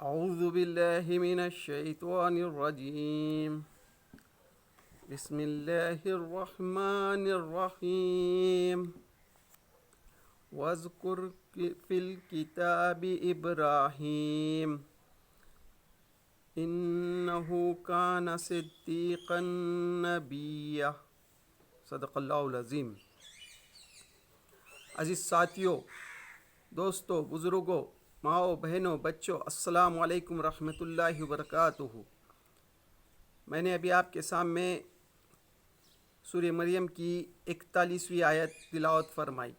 اعوذ باللہ من الشیطان الرجیم بسم اللہ الرحمن الرحیم واذکر فی الکتاب ابراہیم انہ کان صدیقا نبیا۔ صدق اللہ العظیم۔ عزیز ساتھیوں، دوستوں، بزرگوں، ماؤں، بہنوں، بچوں، السلام علیکم ورحمۃ اللہ وبرکاتہ۔ میں نے ابھی آپ کے سامنے سورہ مریم کی 41ویں آیت تلاوت فرمائی۔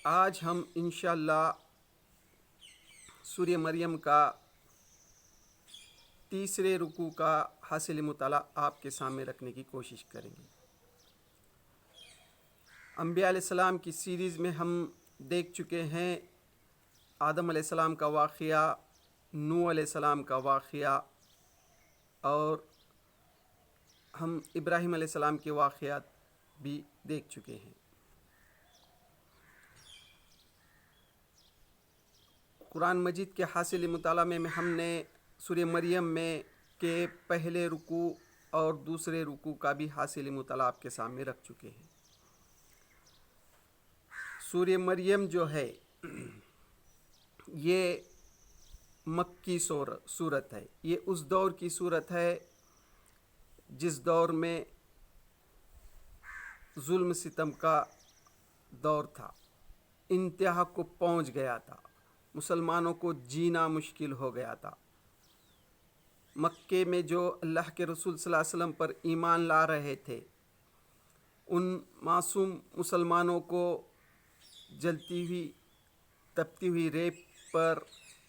آج ہم انشاءاللہ سورہ مریم کا تیسرے رکوع کا حاصل مطالعہ آپ کے سامنے رکھنے کی کوشش کریں گے۔ انبیاء علیہ السلام کی سیریز میں ہم دیکھ چکے ہیں آدم علیہ السلام کا واقعہ، نوح علیہ السلام کا واقعہ، اور ہم ابراہیم علیہ السلام کے واقعات بھی دیکھ چکے ہیں۔ قرآن مجید کے حاصل مطالعہ میں ہم نے سورہ مریم میں کے پہلے رکوع اور دوسرے رکوع کا بھی حاصل مطالعہ آپ کے سامنے رکھ چکے ہیں۔ سورہ مریم جو ہے یہ مکی صورت ہے۔ یہ اس دور کی صورت ہے جس دور میں ظلم ستم کا دور تھا، انتہا کو پہنچ گیا تھا، مسلمانوں کو جینا مشکل ہو گیا تھا۔ مکے میں جو اللہ کے رسول صلی اللہ علیہ وسلم پر ایمان لا رہے تھے، ان معصوم مسلمانوں کو جلتی ہوئی تپتی ہوئی ریت پر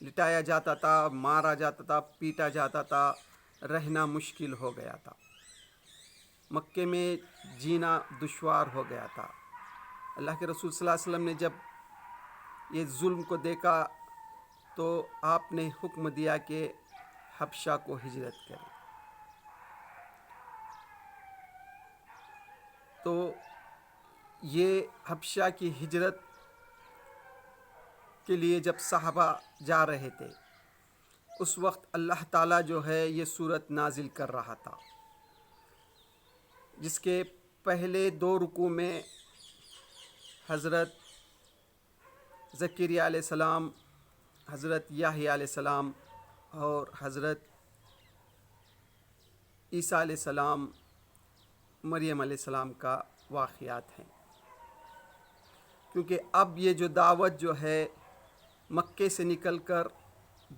لٹایا جاتا تھا، مارا جاتا تھا، پیٹا جاتا تھا، رہنا مشکل ہو گیا تھا، مکے میں جینا دشوار ہو گیا تھا۔ اللہ کے رسول صلی اللہ علیہ وسلم نے جب یہ ظلم کو دیکھا تو آپ نے حکم دیا کہ حبشہ کو ہجرت کریں۔ تو یہ حبشہ کی ہجرت کے لیے جب صحابہ جا رہے تھے، اس وقت اللہ تعالیٰ جو ہے یہ سورت نازل کر رہا تھا، جس کے پہلے دو رکوع میں حضرت زکریا علیہ السلام، حضرت یحییٰ علیہ السلام اور حضرت عیسیٰ علیہ السلام، مریم علیہ السلام کا واقعات ہیں، کیونکہ اب یہ جو دعوت جو ہے مکے سے نکل کر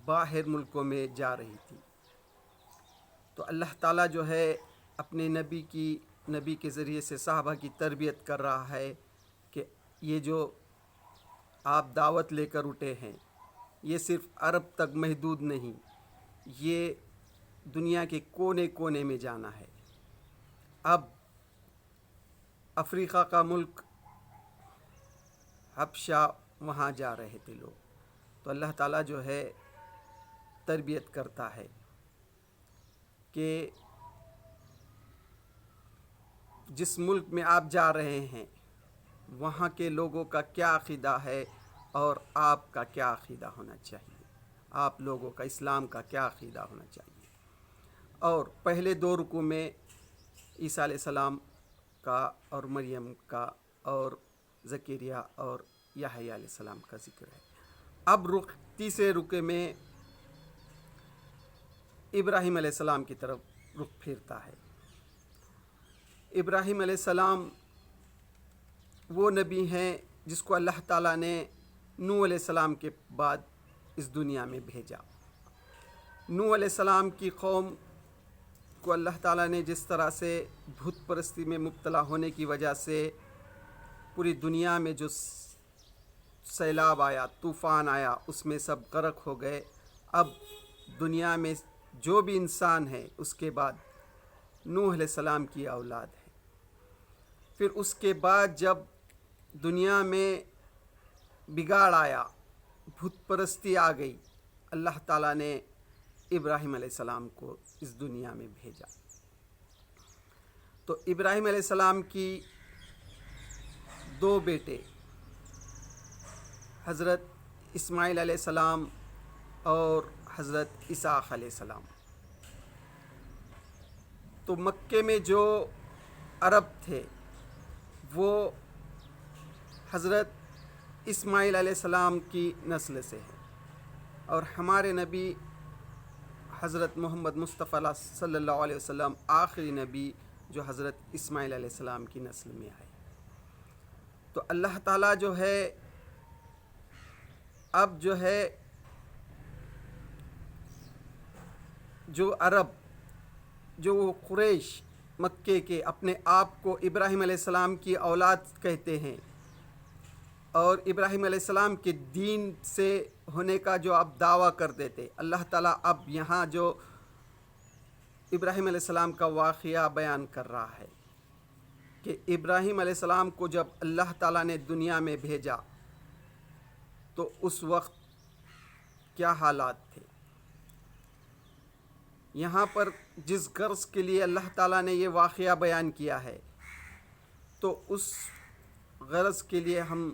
باہر ملکوں میں جا رہی تھی، تو اللہ تعالیٰ جو ہے اپنے نبی کے ذریعے سے صحابہ کی تربیت کر رہا ہے کہ یہ جو آپ دعوت لے کر اٹھے ہیں یہ صرف عرب تک محدود نہیں، یہ دنیا کے کونے کونے میں جانا ہے۔ اب افریقہ کا ملک حبشہ، وہاں جا رہے تھے لوگ، تو اللہ تعالیٰ جو ہے تربیت کرتا ہے کہ جس ملک میں آپ جا رہے ہیں وہاں کے لوگوں کا کیا عقیدہ ہے اور آپ کا کیا عقیدہ ہونا چاہیے، آپ لوگوں کا اسلام کا کیا عقیدہ ہونا چاہیے۔ اور پہلے دو رکوع میں عیسیٰ علیہ السلام کا اور مریم کا اور زکریا اور یحییٰ علیہ السلام کا ذکر ہے۔ اب تیسرے رکوع میں ابراہیم علیہ السلام کی طرف رخ پھرتا ہے۔ ابراہیم علیہ السلام وہ نبی ہیں جس کو اللہ تعالیٰ نے نوح علیہ السلام کے بعد اس دنیا میں بھیجا۔ نوح علیہ السلام کی قوم کو اللہ تعالیٰ نے جس طرح سے بت پرستی میں مبتلا ہونے کی وجہ سے پوری دنیا میں جو سیلاب آیا، طوفان آیا، اس میں سب غرق ہو گئے۔ اب دنیا میں جو بھی انسان ہے اس کے بعد نوح علیہ السلام کی اولاد ہے۔ پھر اس کے بعد جب دنیا میں بگاڑ آیا، بت پرستی آ گئی، اللہ تعالیٰ نے ابراہیم علیہ السلام کو اس دنیا میں بھیجا۔ تو ابراہیم علیہ السلام کی دو بیٹے حضرت اسماعیل علیہ السلام اور حضرت اسحاق علیہ السلام. تو مکے میں جو عرب تھے وہ حضرت اسماعیل علیہ السلام کی نسل سے ہیں، اور ہمارے نبی حضرت محمد مصطفیٰ صلی اللہ علیہ وسلم آخری نبی جو حضرت اسماعیل علیہ السلام کی نسل میں آئے. تو اللہ تعالیٰ جو ہے اب جو ہے جو عرب جو وہ قریش مکے کے اپنے آپ کو ابراہیم علیہ السلام کی اولاد کہتے ہیں اور ابراہیم علیہ السلام کے دین سے ہونے کا جو اب دعویٰ کرتے تھے، اللہ تعالیٰ اب یہاں جو ابراہیم علیہ السلام کا واقعہ بیان کر رہا ہے کہ ابراہیم علیہ السلام کو جب اللہ تعالیٰ نے دنیا میں بھیجا تو اس وقت کیا حالات تھے. یہاں پر جس غرض کے لیے اللہ تعالیٰ نے یہ واقعہ بیان کیا ہے تو اس غرض کے لیے ہم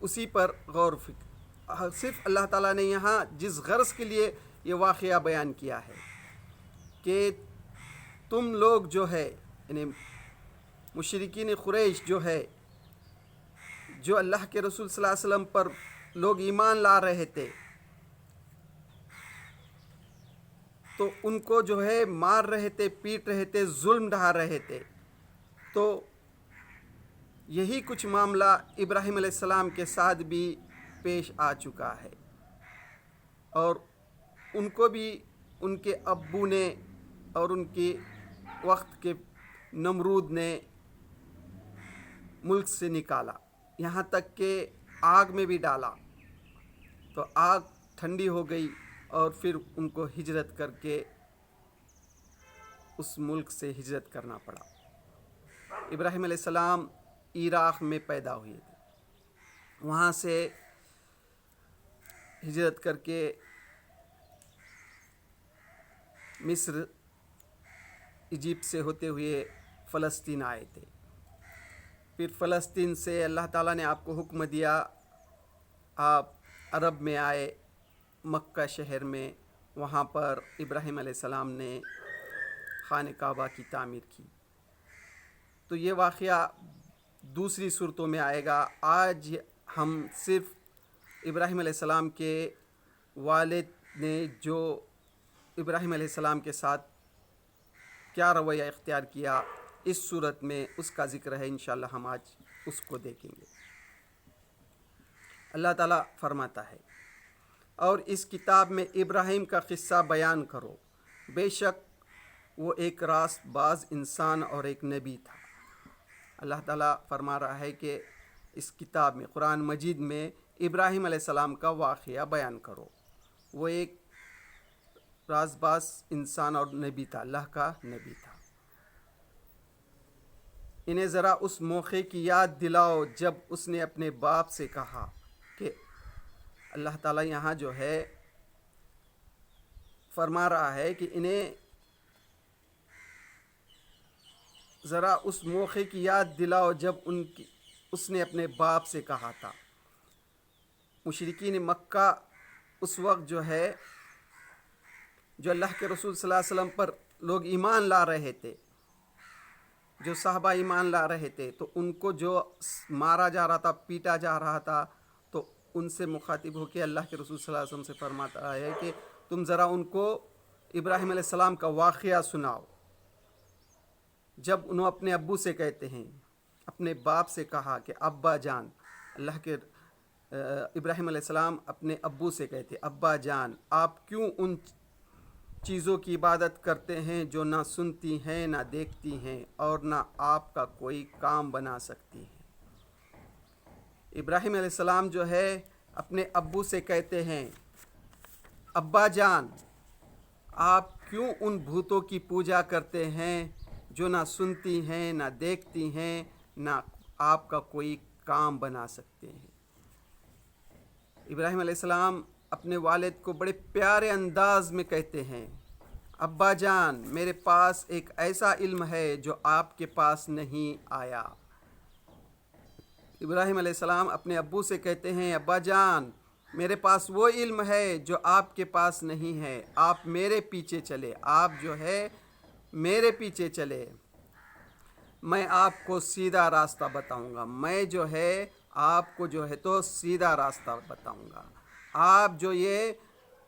اسی پر غور فکر. صرف اللہ تعالیٰ نے یہاں جس غرض کے لیے یہ واقعہ بیان کیا ہے کہ تم لوگ جو ہے یعنی مشرکین قریش جو ہے جو اللہ کے رسول صلی اللہ علیہ وسلم پر لوگ ایمان لا رہے تھے تو ان کو جو ہے مار رہے تھے، پیٹ رہے تھے، ظلم ڈھا رہے تھے. تو یہی کچھ معاملہ ابراہیم علیہ السلام کے ساتھ بھی پیش آ چکا ہے، اور ان کو بھی ان کے ابو نے اور ان کے وقت کے نمرود نے ملک سے نکالا، یہاں تک کہ آگ میں بھی ڈالا. تو آگ ٹھنڈی ہو گئی اور پھر ان کو ہجرت کر کے اس ملک سے ہجرت کرنا پڑا. ابراہیم علیہ السلام عراق میں پیدا ہوئے تھے، وہاں سے ہجرت کر کے مصر، ایجپٹ سے ہوتے ہوئے فلسطین آئے تھے. پھر فلسطین سے اللہ تعالیٰ نے آپ کو حکم دیا آپ عرب میں آئے، مکہ شہر میں. وہاں پر ابراہیم علیہ السلام نے خانہ کعبہ کی تعمیر کی. تو یہ واقعہ دوسری صورتوں میں آئے گا. آج ہم صرف ابراہیم علیہ السلام کے والد نے جو ابراہیم علیہ السلام کے ساتھ کیا رویہ اختیار کیا اس صورت میں اس کا ذکر ہے. انشاءاللہ ہم آج اس کو دیکھیں گے. اللہ تعالیٰ فرماتا ہے اور اس کتاب میں ابراہیم کا قصہ بیان کرو، بے شک وہ ایک راست باز انسان اور ایک نبی تھا. اللہ تعالیٰ فرما رہا ہے کہ اس کتاب میں قرآن مجید میں ابراہیم علیہ السلام کا واقعہ بیان کرو. وہ ایک راست باز انسان اور نبی تھا، اللہ کا نبی تھا. انہیں ذرا اس موقع کی یاد دلاؤ جب اس نے اپنے باپ سے کہا کہ اللہ تعالیٰ یہاں جو ہے فرما رہا ہے کہ انہیں ذرا اس موقع کی یاد دلاؤ جب اس نے اپنے باپ سے کہا تھا. مشرکین مکہ اس وقت جو ہے جو اللہ کے رسول صلی اللہ علیہ وسلم پر لوگ ایمان لا رہے تھے، جو صحابہ ایمان لا رہے تھے، تو ان کو جو مارا جا رہا تھا، پیٹا جا رہا تھا، تو ان سے مخاطب ہو کے اللہ کے رسول صلی اللہ علیہ وسلم سے فرماتا ہے کہ تم ذرا ان کو ابراہیم علیہ السلام کا واقعہ سناؤ. جب انہوں اپنے ابو سے کہتے ہیں، اپنے باپ سے کہا کہ ابا جان، اللہ کے ابراہیم علیہ السلام اپنے ابو سے کہتے ابا جان آپ کیوں ان چیزوں کی عبادت کرتے ہیں جو نہ سنتی ہیں نہ دیکھتی ہیں اور نہ آپ کا کوئی کام بنا سکتی ہیں. ابراہیم علیہ السلام جو ہے اپنے ابو سے کہتے ہیں ابا جان آپ کیوں ان بھوتوں کی پوجا کرتے ہیں جو نہ سنتی ہیں نہ دیکھتی ہیں نہ آپ کا کوئی کام بنا سکتے ہیں. ابراہیم علیہ السلام اپنے والد کو بڑے پیارے انداز میں کہتے ہیں ابا جان میرے پاس ایک ایسا علم ہے جو آپ کے پاس نہیں آیا. ابراہیم علیہ السلام اپنے ابو سے کہتے ہیں ابا جان میرے پاس وہ علم ہے جو آپ کے پاس نہیں ہے، آپ میرے پیچھے چلے، آپ جو ہے میرے پیچھے چلے، میں آپ کو سیدھا راستہ بتاؤں گا، میں جو ہے آپ کو جو ہے تو سیدھا راستہ بتاؤں گا۔ آپ جو یہ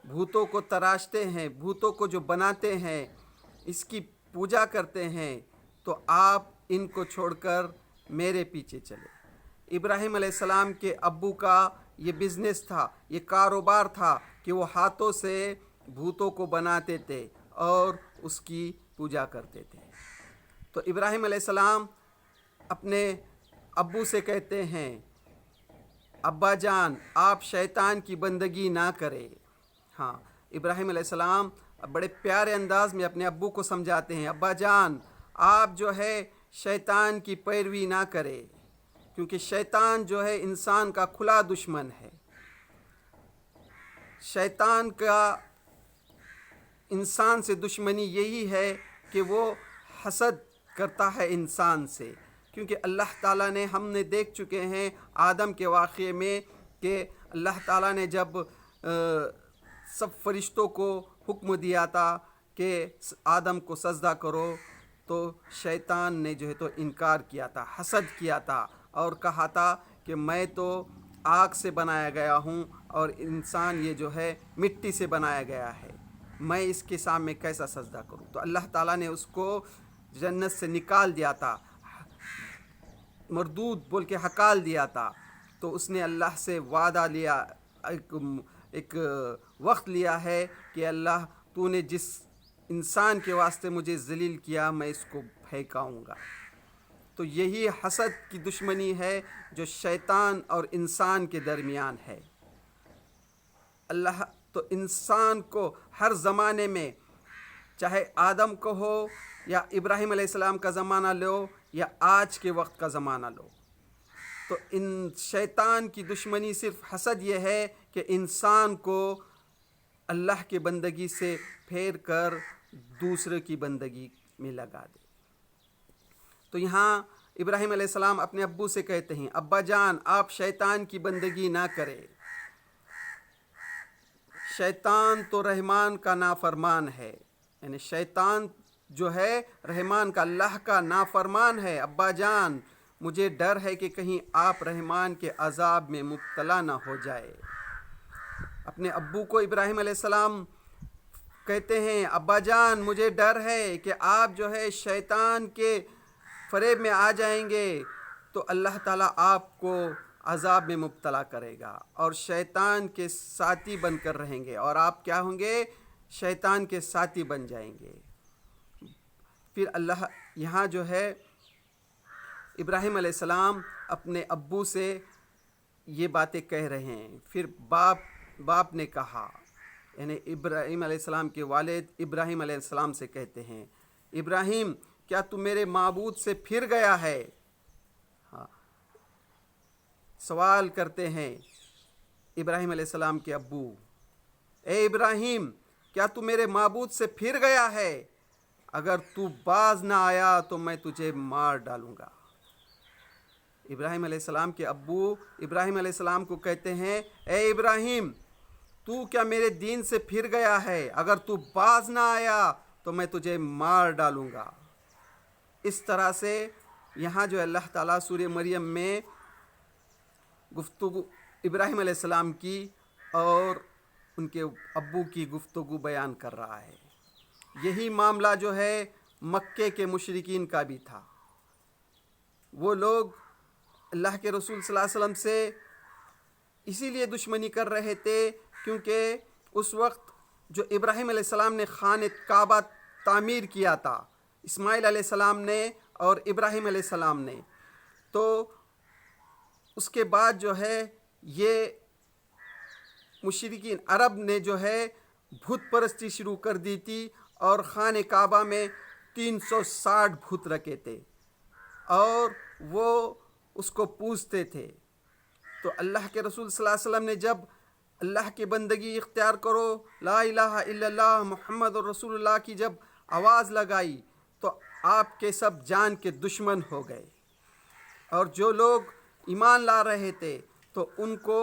بھوتوں کو تراشتے ہیں، بھوتوں کو جو بناتے ہیں، اس کی پوجا کرتے ہیں، تو آپ ان کو چھوڑ کر میرے پیچھے چلے۔ ابراہیم علیہ السلام کے ابو کا یہ بزنس تھا، یہ کاروبار تھا کہ وہ ہاتھوں سے بھوتوں کو بناتے تھے اور اس کی پوجا کرتے تھے۔ تو ابراہیم علیہ السلام اپنے ابو سے کہتے ہیں ابا جان آپ شیطان کی بندگی نہ کرے۔ ہاں، ابراہیم علیہ السلام بڑے پیارے انداز میں اپنے ابو کو سمجھاتے ہیں ابا جان آپ جو ہے شیطان کی پیروی نہ کرے، کیونکہ شیطان جو ہے انسان کا کھلا دشمن ہے۔ شیطان کا انسان سے دشمنی یہی ہے کہ وہ حسد کرتا ہے انسان سے، کیونکہ اللہ تعالیٰ نے ہم نے دیکھ چکے ہیں آدم کے واقعے میں کہ اللہ تعالیٰ نے جب سب فرشتوں کو حکم دیا تھا کہ آدم کو سجدہ کرو، تو شیطان نے جو ہے تو انکار کیا تھا، حسد کیا تھا اور کہا تھا کہ میں تو آگ سے بنایا گیا ہوں اور انسان یہ جو ہے مٹی سے بنایا گیا ہے، میں اس کے سامنے کیسا سجدہ کروں۔ تو اللہ تعالیٰ نے اس کو جنت سے نکال دیا تھا، مردود بول کے ہکال دیا تھا۔ تو اس نے اللہ سے وعدہ لیا، ایک وقت لیا ہے کہ اللہ تو نے جس انسان کے واسطے مجھے ذلیل کیا میں اس کو پھینکاؤں گا۔ تو یہی حسد کی دشمنی ہے جو شیطان اور انسان کے درمیان ہے۔ اللہ تو انسان کو ہر زمانے میں، چاہے آدم کو ہو یا ابراہیم علیہ السلام کا زمانہ لو یا آج کے وقت کا زمانہ لو، تو ان شیطان کی دشمنی صرف حسد یہ ہے کہ انسان کو اللہ کی بندگی سے پھیر کر دوسرے کی بندگی میں لگا دے۔ تو یہاں ابراہیم علیہ السلام اپنے ابو سے کہتے ہیں ابا جان آپ شیطان کی بندگی نہ کرے، شیطان تو رحمان کا نافرمان ہے، یعنی شیطان جو ہے رحمان کا، اللہ کا نافرمان ہے۔ ابا جان مجھے ڈر ہے کہ کہیں آپ رحمان کے عذاب میں مبتلا نہ ہو جائے۔ اپنے ابو کو ابراہیم علیہ السلام کہتے ہیں ابا جان مجھے ڈر ہے کہ آپ جو ہے شیطان کے فریب میں آ جائیں گے تو اللہ تعالیٰ آپ کو عذاب میں مبتلا کرے گا اور شیطان کے ساتھی بن کر رہیں گے، اور آپ کیا ہوں گے؟ شیطان کے ساتھی بن جائیں گے۔ پھر اللہ یہاں جو ہے ابراہیم علیہ السلام اپنے ابو سے یہ باتیں کہہ رہے ہیں۔ پھر باپ نے کہا، یعنی ابراہیم علیہ السلام کے والد ابراہیم علیہ السلام سے کہتے ہیں ابراہیم کیا تو میرے معبود سے پھر گیا ہے؟ سوال کرتے ہیں ابراہیم علیہ السلام کے ابو، اے ابراہیم کیا تو میرے معبود سے پھر گیا ہے؟ اگر تو باز نہ آیا تو میں تجھے مار ڈالوں گا۔ ابراہیم علیہ السلام کے ابو ابراہیم علیہ السلام کو کہتے ہیں اے ابراہیم تو کیا میرے دین سے پھر گیا ہے؟ اگر تو باز نہ آیا تو میں تجھے مار ڈالوں گا۔ اس طرح سے یہاں جو اللہ تعالیٰ سورہ مریم میں گفتگو ابراہیم علیہ السلام کی اور ان کے ابو کی گفتگو بیان کر رہا ہے۔ یہی معاملہ جو ہے مکے کے مشرکین کا بھی تھا۔ وہ لوگ اللہ کے رسول صلی اللہ علیہ وسلم سے اسی لیے دشمنی کر رہے تھے کیونکہ اس وقت جو ابراہیم علیہ السلام نے خانہ کعبہ تعمیر کیا تھا، اسماعیل علیہ السلام نے اور ابراہیم علیہ السلام نے، تو اس کے بعد جو ہے یہ مشرکین عرب نے جو ہے بت پرستی شروع کر دی تھی اور خانہ کعبہ میں 360 بت رکھے تھے اور وہ اس کو پوجتے تھے۔ تو اللہ کے رسول صلی اللہ علیہ وسلم نے جب اللہ کی بندگی اختیار کرو، لا الہ الا اللہ محمد رسول اللہ کی جب آواز لگائی تو آپ کے سب جان کے دشمن ہو گئے، اور جو لوگ ایمان لا رہے تھے تو ان کو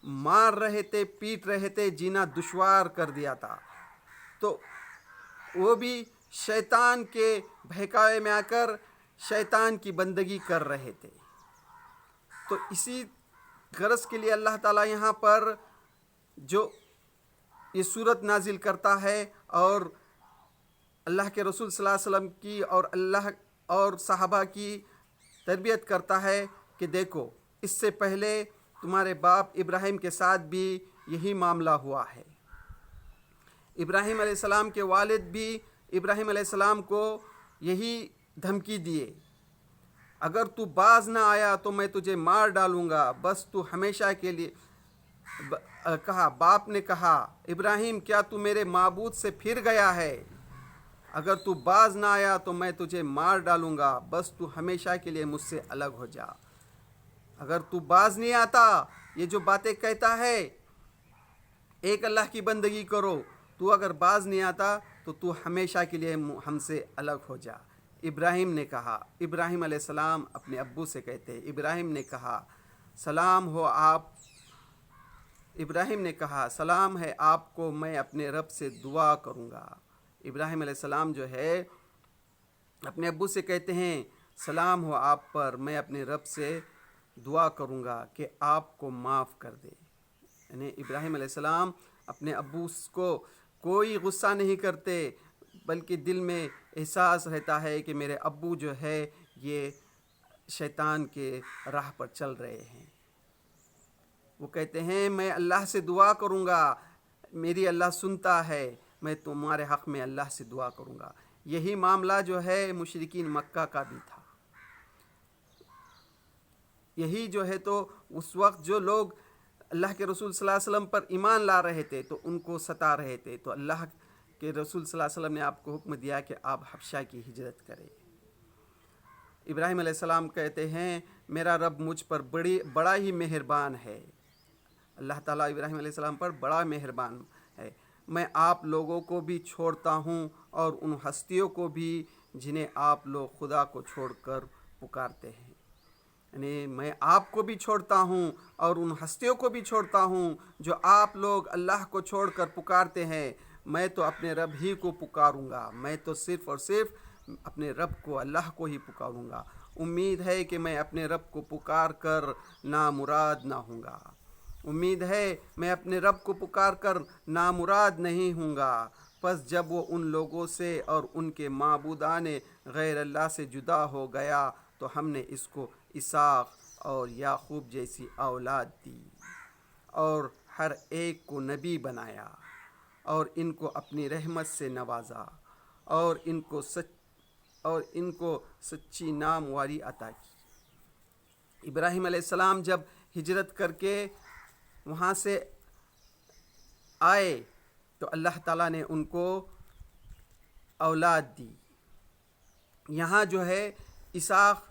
مار رہے تھے، پیٹ رہے تھے، جینا دشوار کر دیا تھا. تو وہ بھی شیطان کے بہکاوے میں آ کر شیطان کی بندگی کر رہے تھے. تو اسی غرض کے لیے اللہ تعالیٰ یہاں پر جو یہ صورت نازل کرتا ہے اور اللہ کے رسول صلی اللہ علیہ وسلم کی اور اللہ اور صحابہ کی تربیت کرتا ہے کہ دیکھو، اس سے پہلے تمہارے باپ ابراہیم کے ساتھ بھی یہی معاملہ ہوا ہے. ابراہیم علیہ السلام کے والد بھی ابراہیم علیہ السلام کو یہی دھمکی دیے، اگر تو باز نہ آیا تو میں تجھے مار ڈالوں گا، بس تو ہمیشہ کے لیے کہا. باپ نے کہا، ابراہیم کیا تو میرے معبود سے پھر گیا ہے؟ اگر تو باز نہ آیا تو میں تجھے مار ڈالوں گا، بس تو ہمیشہ کے لیے مجھ سے الگ ہو جا. اگر تو باز نہیں آتا، یہ جو باتیں کہتا ہے ایک اللہ کی بندگی کرو، تو اگر باز نہیں آتا تو تو ہمیشہ کے لیے ہم سے الگ ہو جا. ابراہیم نے کہا، ابراہیم علیہ السلام اپنے ابو سے کہتے ہیں، ابراہیم نے کہا سلام ہے آپ کو، میں اپنے رب سے دعا کروں گا. ابراہیم علیہ السلام جو ہے اپنے ابو سے کہتے ہیں، سلام ہو آپ پر، میں اپنے رب سے دعا کروں گا کہ آپ کو معاف کر دے. یعنی ابراہیم علیہ السلام اپنے ابو کو کوئی غصہ نہیں کرتے، بلکہ دل میں احساس رہتا ہے کہ میرے ابو جو ہے یہ شیطان کے راہ پر چل رہے ہیں. وہ کہتے ہیں میں اللہ سے دعا کروں گا، میری اللہ سنتا ہے، میں تمہارے حق میں اللہ سے دعا کروں گا. یہی معاملہ جو ہے مشرکین مکہ کا بھی تھا. یہی جو ہے تو اس وقت جو لوگ اللہ کے رسول صلی اللہ علیہ وسلم پر ایمان لا رہے تھے تو ان کو ستا رہے تھے. تو اللہ کے رسول صلی اللہ علیہ وسلم نے آپ کو حکم دیا کہ آپ حبشہ کی ہجرت کریں. ابراہیم علیہ السلام کہتے ہیں میرا رب مجھ پر بڑا ہی مہربان ہے. اللہ تعالیٰ ابراہیم علیہ السلام پر بڑا مہربان ہے. میں آپ لوگوں کو بھی چھوڑتا ہوں اور ان ہستیوں کو بھی جنہیں آپ لوگ خدا کو چھوڑ کر پکارتے ہیں. یعنی میں آپ کو بھی چھوڑتا ہوں اور ان ہستیوں کو بھی چھوڑتا ہوں جو آپ لوگ اللہ کو چھوڑ کر پکارتے ہیں. میں تو اپنے رب ہی کو پکاروں گا، میں تو صرف اور صرف اپنے رب کو، اللہ کو ہی پکاروں گا. امید ہے کہ میں اپنے رب کو پکار کر نامراد نہ ہوں گا. امید ہے میں اپنے رب کو پکار کر نامراد نہیں ہوں گا. پس جب وہ ان لوگوں سے اور ان کے معبودان غیر اللہ سے جدا ہو گیا تو ہم نے اس کو اسحاق اور یعقوب جیسی اولاد دی اور ہر ایک کو نبی بنایا اور ان کو اپنی رحمت سے نوازا اور ان کو سچی نامواری عطا کی. ابراہیم علیہ السلام جب ہجرت کر کے وہاں سے آئے تو اللہ تعالیٰ نے ان کو اولاد دی. یہاں جو ہے اسحاق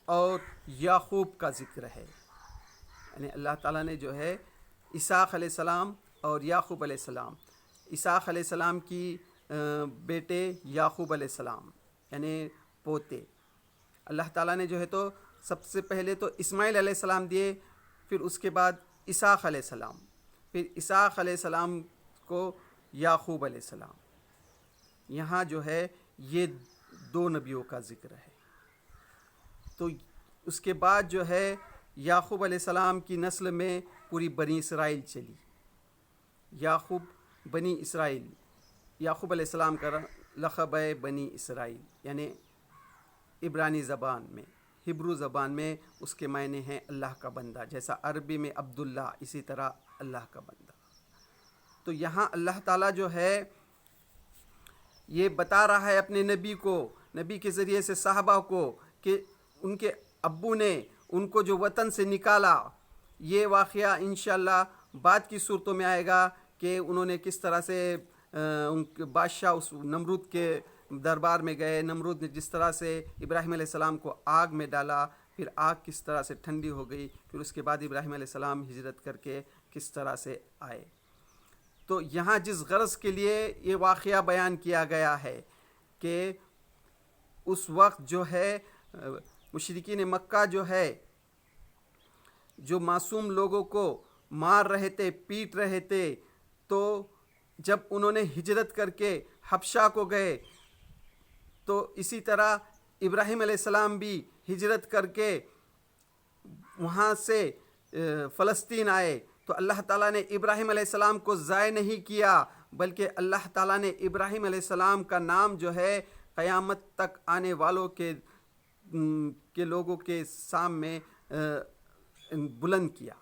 اور یعقوب کا ذکر ہے. یعنی اللہ تعالیٰ نے جو ہے اسحاق علیہ السلام اور یعقوب علیہ السلام، اسحاق علیہ السلام کی بیٹے یعقوب علیہ السلام یعنی پوتے، اللہ تعالیٰ نے جو ہے تو سب سے پہلے تو اسماعیل علیہ السلام دیے، پھر اس کے بعد اسحاق علیہ السلام، پھر اسحاق علیہ السلام کو یعقوب علیہ السلام. یہاں جو ہے یہ دو نبیوں کا ذکر ہے. تو اس کے بعد جو ہے یعقوب علیہ السلام کی نسل میں پوری بنی اسرائیل چلی. بنی اسرائیل، یعقوب علیہ السلام کا لقب ہے بنی اسرائیل، یعنی عبرانی زبان میں، ہبرو زبان میں اس کے معنی ہیں اللہ کا بندہ. جیسا عربی میں عبداللہ، اسی طرح اللہ کا بندہ. تو یہاں اللہ تعالیٰ جو ہے یہ بتا رہا ہے اپنے نبی کے ذریعے سے صحابہ کو کہ ان کے ابو نے ان کو جو وطن سے نکالا، یہ واقعہ انشاءاللہ بعد کی صورتوں میں آئے گا کہ انہوں نے کس طرح سے ان کے بادشاہ اس نمرود کے دربار میں گئے. نمرود نے جس طرح سے ابراہیم علیہ السلام کو آگ میں ڈالا، پھر آگ کس طرح سے ٹھنڈی ہو گئی، پھر اس کے بعد ابراہیم علیہ السلام ہجرت کر کے کس طرح سے آئے. تو یہاں جس غرض کے لیے یہ واقعہ بیان کیا گیا ہے کہ اس وقت جو ہے مشرکین مکہ جو ہے جو معصوم لوگوں کو مار رہے تھے، پیٹ رہے تھے، تو جب انہوں نے ہجرت کر کے حبشہ کو گئے تو اسی طرح ابراہیم علیہ السلام بھی ہجرت کر کے وہاں سے فلسطین آئے، تو اللہ تعالیٰ نے ابراہیم علیہ السلام کو ضائع نہیں کیا، بلکہ اللہ تعالیٰ نے ابراہیم علیہ السلام کا نام جو ہے قیامت تک آنے والوں کے لوگوں کے سامنے بلند کیا.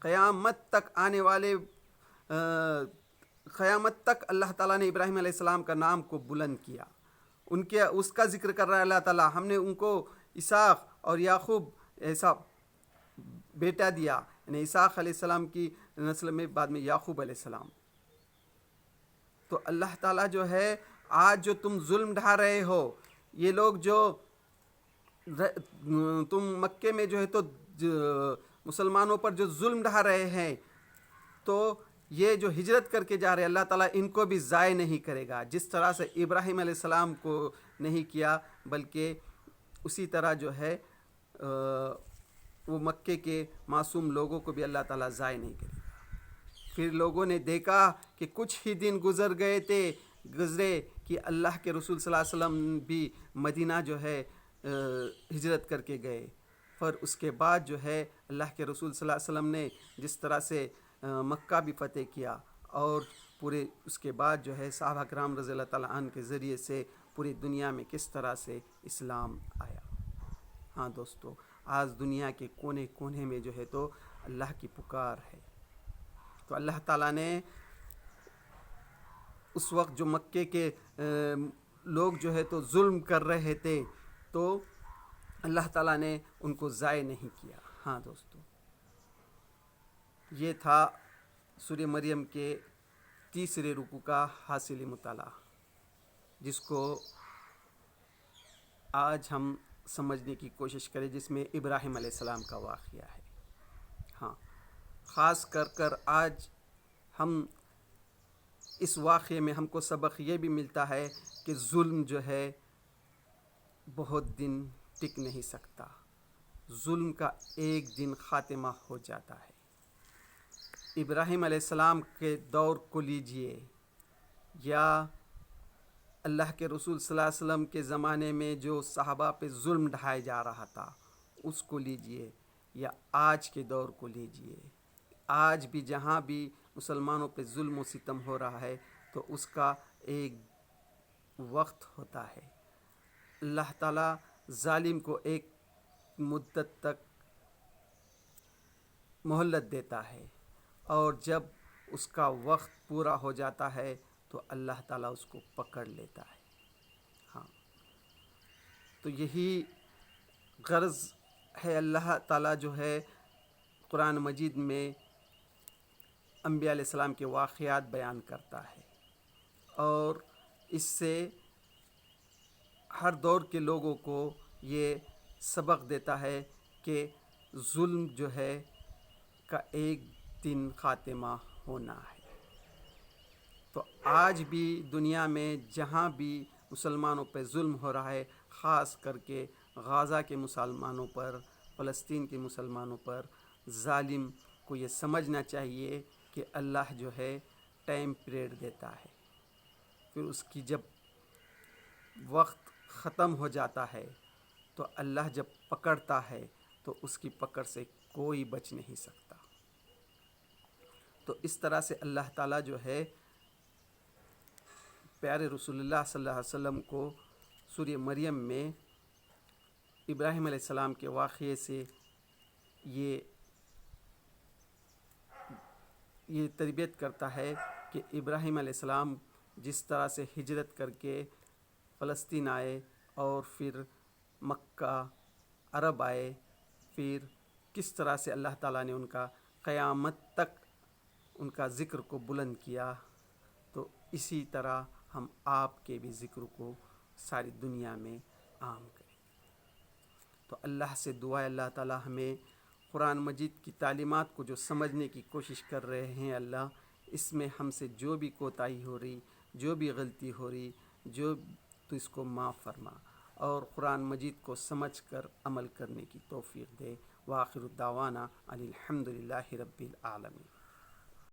قیامت تک آنے والے قیامت تک اللہ تعالیٰ نے ابراہیم علیہ السلام کا نام کو بلند کیا. اس کا ذکر کر رہا ہے اللہ تعالیٰ، ہم نے ان کو اسحاق اور یعقوب ایسا بیٹا دیا، یعنی اسحاق علیہ السلام کی نسل میں بعد میں یعقوب علیہ السلام. تو اللہ تعالیٰ جو ہے آج جو تم ظلم ڈھا رہے ہو، یہ لوگ جو تم مکے میں جو ہے تو مسلمانوں پر جو ظلم ڈھا رہے ہیں، تو یہ جو ہجرت کر کے جا رہے ہیں اللہ تعالیٰ ان کو بھی ضائع نہیں کرے گا، جس طرح سے ابراہیم علیہ السلام کو نہیں کیا، بلکہ اسی طرح جو ہے وہ مکے کے معصوم لوگوں کو بھی اللہ تعالیٰ ضائع نہیں کرے گا. پھر لوگوں نے دیکھا کہ کچھ ہی دن گزرے کہ اللہ کے رسول صلی اللہ علیہ وسلم بھی مدینہ جو ہے ہجرت کر کے گئے. پھر اس کے بعد جو ہے اللہ کے رسول صلی اللہ علیہ وسلم نے جس طرح سے مکہ بھی فتح کیا، اور پورے اس کے بعد جو ہے صحابہ کرام رضی اللہ تعالیٰ عنہ کے ذریعے سے پوری دنیا میں کس طرح سے اسلام آیا. ہاں دوستو، آج دنیا کے کونے کونے میں جو ہے تو اللہ کی پکار ہے. تو اللہ تعالیٰ نے اس وقت جو مکے کے لوگ جو ہے تو ظلم کر رہے تھے، تو اللہ تعالیٰ نے ان کو ضائع نہیں کیا. ہاں دوستو، یہ تھا سورہ مریم کے تیسرے رکوع کا حاصل مطالعہ، جس کو آج ہم سمجھنے کی کوشش کریں، جس میں ابراہیم علیہ السلام کا واقعہ ہے. ہاں، خاص کر آج ہم اس واقعے میں ہم کو سبق یہ بھی ملتا ہے کہ ظلم جو ہے بہت دن ٹک نہیں سکتا، ظلم کا ایک دن خاتمہ ہو جاتا ہے. ابراہیم علیہ السلام کے دور کو لیجئے، یا اللہ کے رسول صلی اللہ علیہ وسلم کے زمانے میں جو صحابہ پہ ظلم ڈھایا جا رہا تھا اس کو لیجئے، یا آج کے دور کو لیجئے. آج بھی جہاں بھی مسلمانوں پہ ظلم و ستم ہو رہا ہے تو اس کا ایک وقت ہوتا ہے. اللہ تعالیٰ ظالم کو ایک مدت تک مہلت دیتا ہے، اور جب اس کا وقت پورا ہو جاتا ہے تو اللہ تعالیٰ اس کو پکڑ لیتا ہے. ہاں، تو یہی غرض ہے. اللہ تعالیٰ جو ہے قرآن مجید میں انبیاء علیہ السلام کے واقعات بیان کرتا ہے، اور اس سے ہر دور کے لوگوں کو یہ سبق دیتا ہے کہ ظلم جو ہے کا ایک دن خاتمہ ہونا ہے. تو آج بھی دنیا میں جہاں بھی مسلمانوں پہ ظلم ہو رہا ہے، خاص کر کے غزہ کے مسلمانوں پر، فلسطین کے مسلمانوں پر، ظالم کو یہ سمجھنا چاہیے کہ اللہ جو ہے ٹائم پیریڈ دیتا ہے. پھر اس کی جب وقت ختم ہو جاتا ہے تو اللہ جب پکڑتا ہے تو اس کی پکڑ سے کوئی بچ نہیں سکتا. تو اس طرح سے اللہ تعالیٰ جو ہے پیارے رسول اللہ صلی اللہ علیہ وسلم کو سورہ مریم میں ابراہیم علیہ السلام کے واقعے سے یہ تربیت کرتا ہے کہ ابراہیم علیہ السلام جس طرح سے ہجرت کر کے فلسطین آئے، اور پھر مکہ عرب آئے، پھر کس طرح سے اللہ تعالیٰ نے ان کا قیامت تک ان کا ذکر کو بلند کیا، تو اسی طرح ہم آپ کے بھی ذکر کو ساری دنیا میں عام کریں. تو اللہ سے دعا ہے اللہ تعالیٰ ہمیں قرآن مجید کی تعلیمات کو جو سمجھنے کی کوشش کر رہے ہیں، اللہ اس میں ہم سے جو بھی کوتاہی ہو رہی، جو بھی غلطی ہو رہی، تو اس کو معاف فرما، اور قرآن مجید کو سمجھ کر عمل کرنے کی توفیق دے. وآخر الدعوانا الحمد للہ رب العالمین.